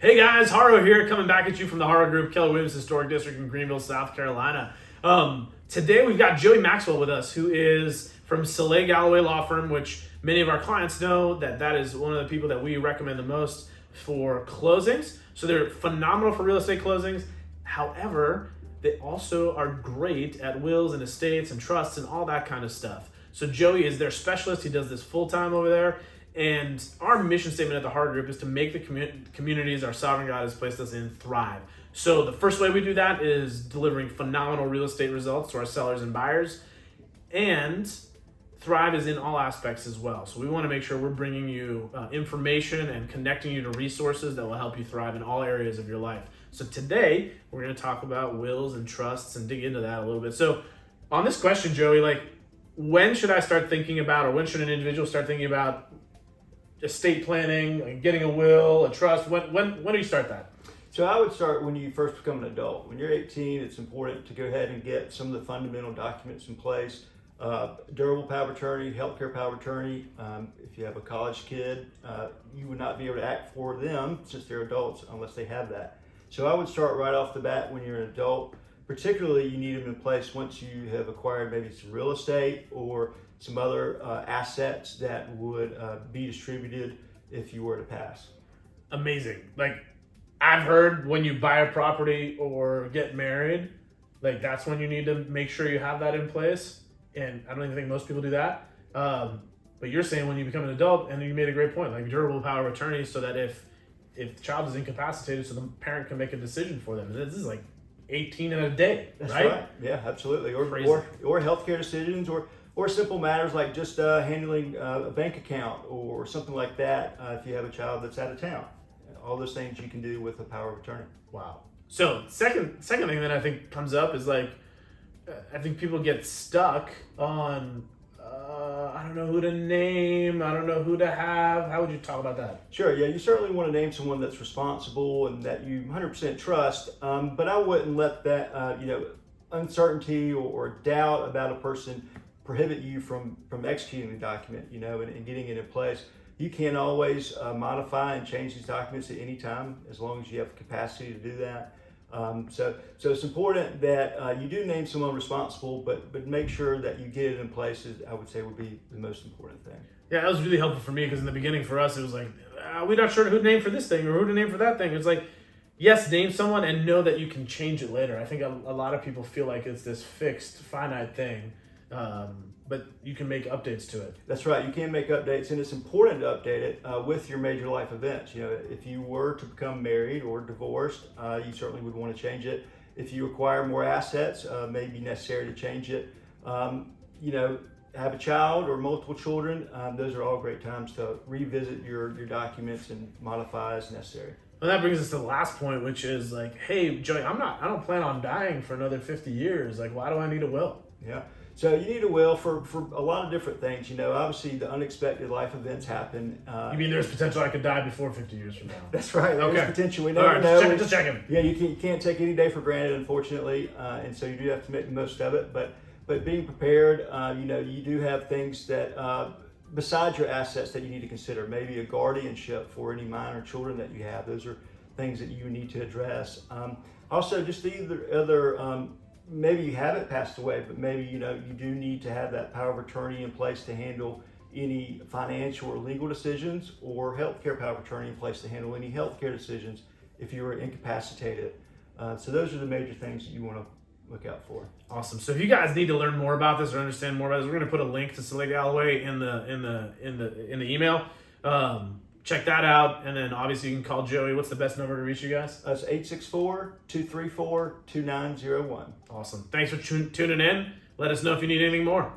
Hey guys, Haro here, coming back at you from the Haro Group, Keller Williams Historic District in Greenville, South Carolina. Today we've got Joey Maxwell with us, who is from Sallé Galloway Law Firm, which many of our clients know that is one of the people that we recommend the most for closings. So they're phenomenal for real estate closings. However, they also are great at wills and estates and trusts and all that kind of stuff. So Joey is their specialist. He does this full-time over there. And our mission statement at the Haro Group is to make the communities our sovereign God has placed us in thrive. So the first way we do that is delivering phenomenal real estate results to our sellers and buyers. And thrive is in all aspects as well. So we want to make sure we're bringing you information and connecting you to resources that will help you thrive in all areas of your life. So today we're going to talk about wills and trusts and dig into that a little bit. So on this question, Joey, when should I start thinking about, or when should an individual start thinking about estate planning, getting a will, a trust? When do you start that? So I would start when you first become an adult. When you're 18, it's important to go ahead and get some of the fundamental documents in place. Durable power of attorney, healthcare power of attorney. If you have a college kid, you would not be able to act for them since they're adults unless they have that. So I would start right off the bat when you're an adult. Particularly, you need them in place once you have acquired maybe some real estate or some other assets that would be distributed if you were to pass. Amazing. I've heard when you buy a property or get married, that's when you need to make sure you have that in place. And I don't even think most people do that. But you're saying when you become an adult, and you made a great point, durable power of attorney, so that if the child is incapacitated, so the parent can make a decision for them. And this is 18 in a day, That's right? right. Yeah, absolutely. Or healthcare decisions, or simple matters like just handling a bank account or something like that if you have a child that's out of town. All those things you can do with a power of attorney. Wow. So second thing that I think comes up is I think people get stuck on I don't know who to name, I don't know who to have. How would you talk about that? Sure, yeah, you certainly want to name someone that's responsible and that you 100% trust, but I wouldn't let that uncertainty or doubt about a person prohibit you from executing the document, and getting it in place. You can always modify and change these documents at any time as long as you have the capacity to do that. So it's important that you do name someone responsible, but make sure that you get it in place, I would say would be the most important thing. Yeah, that was really helpful for me, because in the beginning for us, it was we're not sure who to name for this thing or who to name for that thing. It's yes, name someone and know that you can change it later. I think a lot of people feel like it's this fixed, finite thing. But you can make updates to it. That's right. You can make updates, and it's important to update it with your major life events. If you were to become married or divorced, you certainly would want to change it. If you acquire more assets, may be necessary to change it. Have a child or multiple children, those are all great times to revisit your documents and modify as necessary. Well, that brings us to the last point, which is hey, Joey, I don't plan on dying for another 50 years. Why do I need a will? Yeah. So you need a will for a lot of different things. Obviously the unexpected life events happen. You mean there's potential I could die before 50 years from now? That's right. There's Okay. potential. We never know. Just checking. Yeah, you can't take any day for granted, unfortunately, and so you do have to make the most of it. But being prepared, you do have things that besides your assets that you need to consider. Maybe a guardianship for any minor children that you have. Those are things that you need to address. Also, just the other. Maybe you haven't passed away, but maybe you do need to have that power of attorney in place to handle any financial or legal decisions, or healthcare power of attorney in place to handle any healthcare decisions if you were incapacitated. So those are the major things that you want to look out for. Awesome. So if you guys need to learn more about this or understand more about this, we're going to put a link to Sallé Galloway in the email. Check that out, and then obviously you can call Joey. What's the best number to reach you guys? That's 864-234-2901. Awesome. Thanks for tuning in. Let us know if you need anything more.